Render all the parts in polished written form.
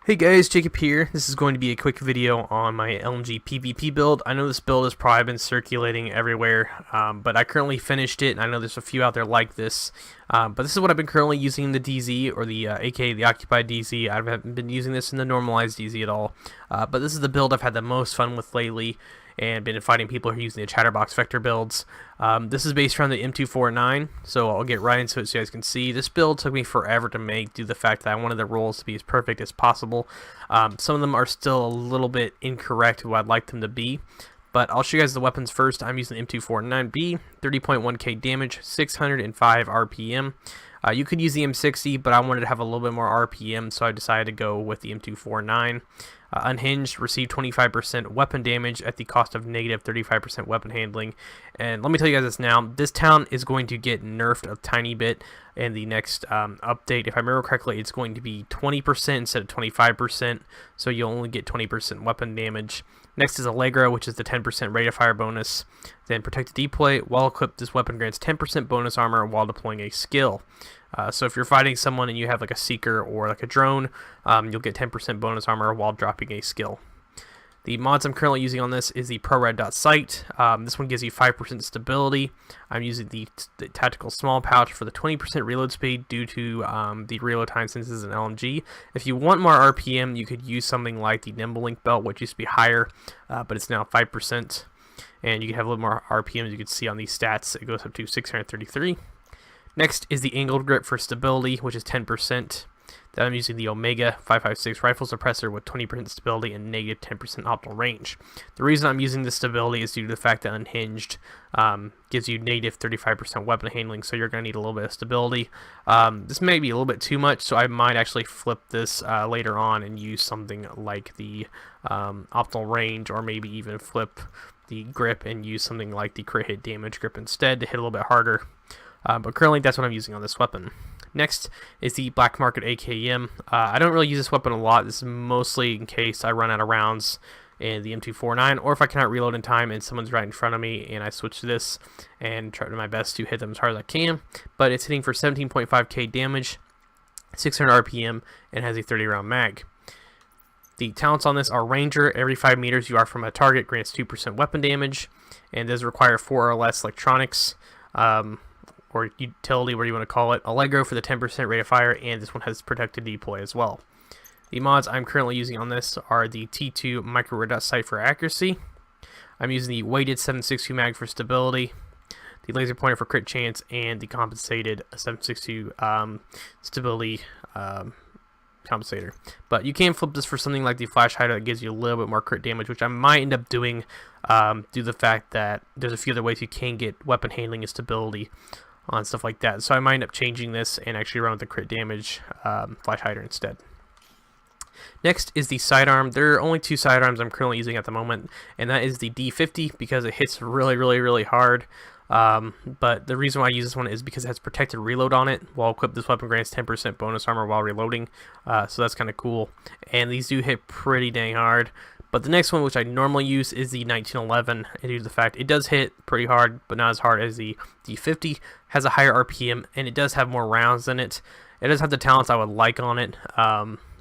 Hey guys, Jacob here. This is going to be a quick video on my LMG PvP build. I know this build has probably been circulating everywhere, but I currently finished it, and I know there's a few out there like this. But this is what I've been currently using in the DZ, or the aka the Occupied DZ. I haven't been using this in the normalized DZ at all. But this is the build I've had the most fun with lately, and been fighting people who are using the Chatterbox Vector builds. This is based around the M249, so I'll get right into it so you guys can see. This build took me forever to make due to the fact that I wanted the rolls to be as perfect as possible. Some of them are still a little bit incorrect to what I'd like them to be, but I'll show you guys the weapons first. I'm using the M249B, 30.1k damage, 605 RPM. You could use the M60, but I wanted to have a little bit more RPM, so I decided to go with the M249. Unhinged, received 25% weapon damage at the cost of negative 35% weapon handling. And let me tell you guys this now, this town is going to get nerfed a tiny bit in the next update. If I remember correctly, it's going to be 20% instead of 25%, so you'll only get 20% weapon damage. Next is Allegro, which is the 10% rate of fire bonus. Then Protected Deploy. While equipped, this weapon grants 10% bonus armor while deploying a skill. So if you're fighting someone and you have like a Seeker or like a drone, you'll get 10% bonus armor while dropping a skill. The mods I'm currently using on this is the ProRed.Sight. This one gives you 5% stability. I'm using the Tactical Small Pouch for the 20% reload speed due to the reload time since this is an LMG. If you want more RPM, you could use something like the Nimble Link Belt, which used to be higher, but it's now 5%. And you can have a little more RPM, as you can see on these stats. It goes up to 633. Next is the Angled Grip for stability, which is 10%. Then I'm using the Omega 556 rifle suppressor with 20% stability and negative 10% optimal range. The reason I'm using this stability is due to the fact that Unhinged gives you negative 35% weapon handling, so you're going to need a little bit of stability. This may be a little bit too much, so I might actually flip this later on and use something like the optimal range, or maybe even flip the grip and use something like the crit hit damage grip instead to hit a little bit harder. But currently that's what I'm using on this weapon. Next is the Black Market AKM. I don't really use this weapon a lot. This is mostly in case I run out of rounds in the M249, or if I cannot reload in time and someone's right in front of me and I switch to this and try my best to hit them as hard as I can. But it's hitting for 17.5k damage, 600 RPM, and has a 30 round mag. The talents on this are Ranger. Every 5 meters you are from a target grants 2% weapon damage, and does require 4 or less electronics. Or utility, whatever you want to call it. Allegro for the 10% rate of fire, and this one has Protected Deploy as well. The mods I'm currently using on this are the T2 Micro-Sight for accuracy. I'm using the weighted 7.62 mag for stability, the laser pointer for crit chance, and the compensated 7.62 stability compensator. But you can flip this for something like the flash hider that gives you a little bit more crit damage, which I might end up doing due to the fact that there's a few other ways you can get weapon handling and stability on stuff like that. So I might end up changing this and actually run with the crit damage flash hider instead. Next is the sidearm. There are only 2 sidearms I'm currently using at the moment, and that is the D50 because it hits really hard. But the reason why I use this one is because it has protected reload on it. While equipped, this weapon grants 10% bonus armor while reloading, so that's kind of cool. And these do hit pretty dang hard. But the next one, which I normally use, is the 1911, and due to the fact it does hit pretty hard, but not as hard as the D50, has a higher RPM, and it does have more rounds in it. It does have the talents I would like on it,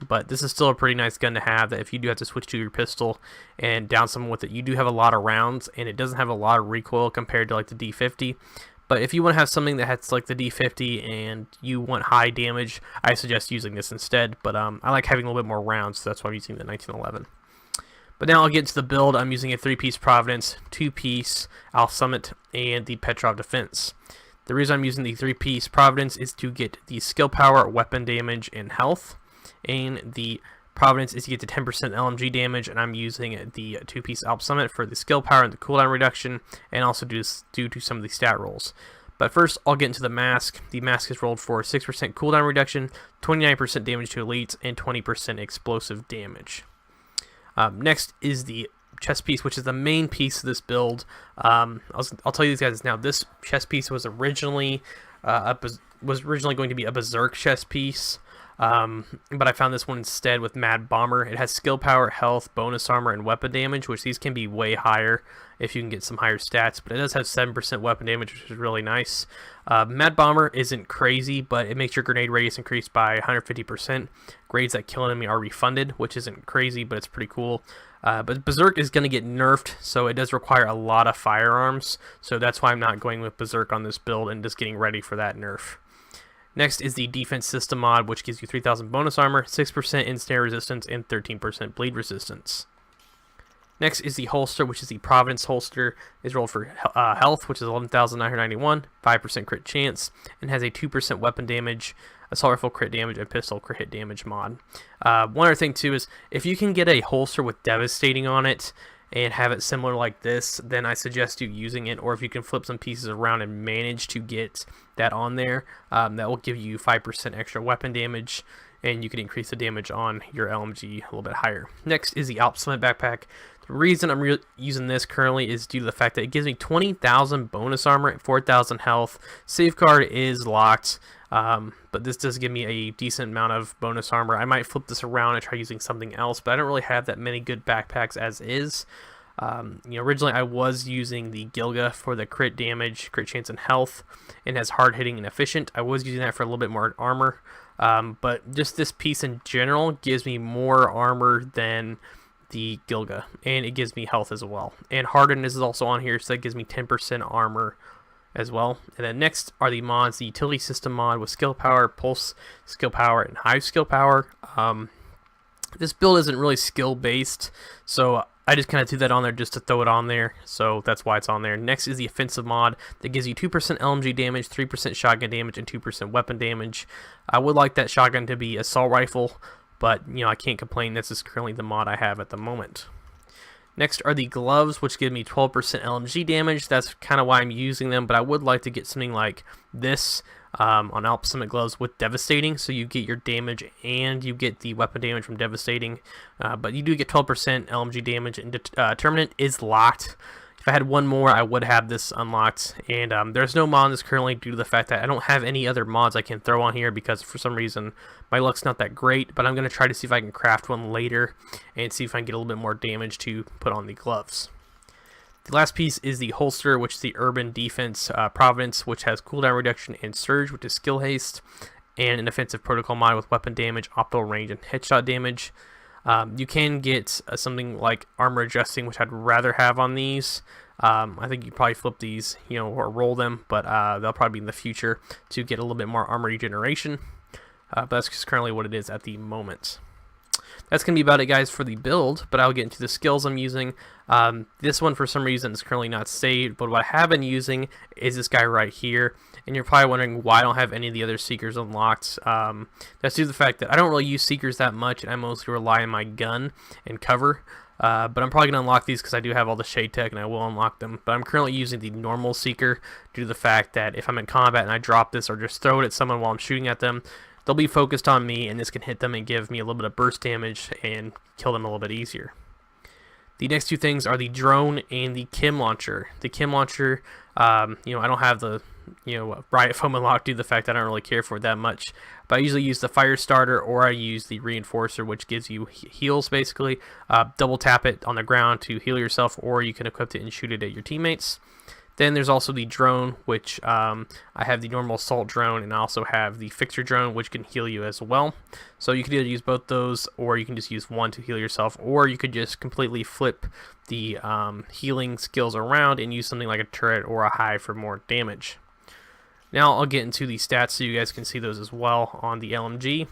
but this is still a pretty nice gun to have, that if you do have to switch to your pistol and down someone with it, you do have a lot of rounds, and it doesn't have a lot of recoil compared to like the D50. But if you want to have something that has like the D50 and you want high damage, I suggest using this instead. But I like having a little bit more rounds, so that's why I'm using the 1911. But now I'll get to the build. I'm using a 3-piece Providence, 2-piece Al Summit, and the Petrov Defense. The reason I'm using the 3-piece Providence is to get the skill power, weapon damage, and health. And the Providence is to get the 10% LMG damage, and I'm using the 2-piece Alp Summit for the skill power and the cooldown reduction, and also due to some of the stat rolls. But first, I'll get into the mask. The mask is rolled for 6% cooldown reduction, 29% damage to elites, and 20% explosive damage. Next is the chest piece, which is the main piece of this build. I'll tell you these guys now. This chest piece was originally going to be a berserk chest piece, But I found this one instead with Mad Bomber. It has skill power, health, bonus armor, and weapon damage, which these can be way higher if you can get some higher stats, but it does have 7% weapon damage, which is really nice. Mad Bomber isn't crazy, but it makes your grenade radius increase by 150%. Grades that kill an enemy are refunded, which isn't crazy, but it's pretty cool. But Berserk is going to get nerfed, so it does require a lot of firearms, so that's why I'm not going with Berserk on this build and just getting ready for that nerf. Next is the Defense System mod, which gives you 3,000 bonus armor, 6% instant resistance, and 13% bleed resistance. Next is the holster, which is the Providence holster. Is rolled for health, which is 11,991, 5% crit chance, and has a 2% weapon damage, assault rifle crit damage, and pistol crit hit damage mod. One other thing too is if you can get a holster with devastating on it and have it similar like this, then I suggest you using it. Or if you can flip some pieces around and manage to get that on there, that will give you 5% extra weapon damage, and you can increase the damage on your LMG a little bit higher. Next is the Alp Summit backpack. The reason I'm using this currently is due to the fact that it gives me 20,000 bonus armor and 4,000 health. Safeguard is locked, but this does give me a decent amount of bonus armor. I might flip this around and try using something else, but I don't really have that many good backpacks as is. Originally I was using the Gilga for the crit damage, crit chance, and health, and has hard hitting and efficient. I was using that for a little bit more armor, but just this piece in general gives me more armor than the Gilga, and it gives me health as well. And Hardened is also on here, so that gives me 10% armor as well. And then next are the mods, the Utility System mod with skill power, pulse skill power, and hive skill power. This build isn't really skill based, so I just kind of threw that on there just to throw it on there, so that's why it's on there. Next is the Offensive mod that gives you 2% LMG damage, 3% shotgun damage, and 2% weapon damage. I would like that shotgun to be assault rifle, but I can't complain. This is currently the mod I have at the moment. Next are the gloves, which give me 12% LMG damage. That's kind of why I'm using them, but I would like to get something like this on Alp Summit gloves with devastating, so you get your damage and you get the weapon damage from devastating, but you do get 12% LMG damage, and Determinant is locked. If I had one more, I would have this unlocked, and there's no mod on this currently due to the fact that I don't have any other mods I can throw on here because for some reason my luck's not that great, but I'm going to try to see if I can craft one later and see if I can get a little bit more damage to put on the gloves. The last piece is the holster, which is the Urban Defense Providence, which has cooldown reduction and surge, which is skill haste, and an offensive protocol mod with weapon damage, optimal range, and headshot damage. You can get something like armor adjusting, which I'd rather have on these. I think you probably flip these, or roll them, but they'll probably be in the future to get a little bit more armor regeneration. But that's just currently what it is at the moment. That's going to be about it, guys, for the build, but I'll get into the skills I'm using. This one, for some reason, is currently not saved, but what I have been using is this guy right here, and you're probably wondering why I don't have any of the other Seekers unlocked. That's due to the fact that I don't really use Seekers that much, and I mostly rely on my gun and cover. But I'm probably going to unlock these because I do have all the Shade Tech, and I will unlock them. But I'm currently using the normal Seeker due to the fact that if I'm in combat and I drop this or just throw it at someone while I'm shooting at them, they'll be focused on me, and this can hit them and give me a little bit of burst damage and kill them a little bit easier. The next two things are the drone and the Chem launcher. The Chem launcher, I don't have the Riot Foam unlocked due to the fact that I don't really care for it that much. But I usually use the Fire Starter, or I use the Reinforcer, which gives you heals basically. Double tap it on the ground to heal yourself, or you can equip it and shoot it at your teammates. Then there's also the drone, which I have the normal assault drone, and I also have the fixer drone, which can heal you as well. So you can either use both those, or you can just use one to heal yourself, or you could just completely flip the healing skills around and use something like a turret or a hive for more damage. Now I'll get into the stats so you guys can see those as well on the LMG.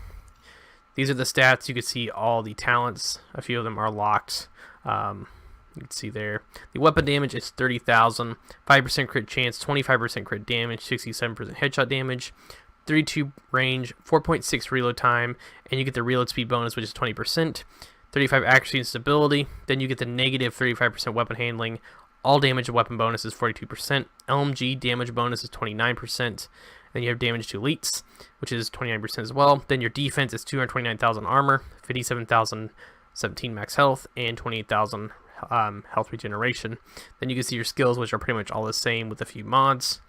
These are the stats. You can see all the talents. A few of them are locked. You can see there. The weapon damage is 30,000, 5% crit chance, 25% crit damage, 67% headshot damage, 32 range, 4.6 reload time, and you get the reload speed bonus, which is 20%, 35 accuracy and stability. Then you get the negative 35% weapon handling. All damage and weapon bonus is 42%. LMG damage bonus is 29%. Then you have damage to elites, which is 29% as well. Then your defense is 229,000 armor, 57,017 max health, and 28,000 health regeneration. Then you can see your skills, which are pretty much all the same with a few mods.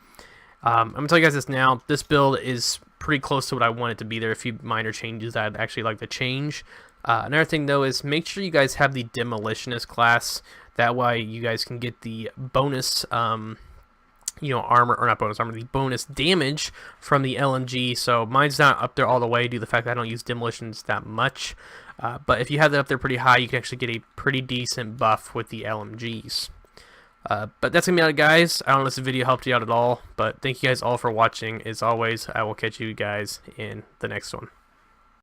I'm going to tell you guys this now. This build is pretty close to what I want it to be. There are a few minor changes that I'd actually like to change. Another thing though is make sure you guys have the Demolitionist class. That way you guys can get the bonus armor, or not bonus armor, the bonus damage from the LMG. So mine's not up there all the way due to the fact that I don't use demolitions that much. But if you have that up there pretty high, you can actually get a pretty decent buff with the LMGs. But that's gonna be it, guys. I don't know if this video helped you out at all, but thank you guys all for watching. As always, I will catch you guys in the next one.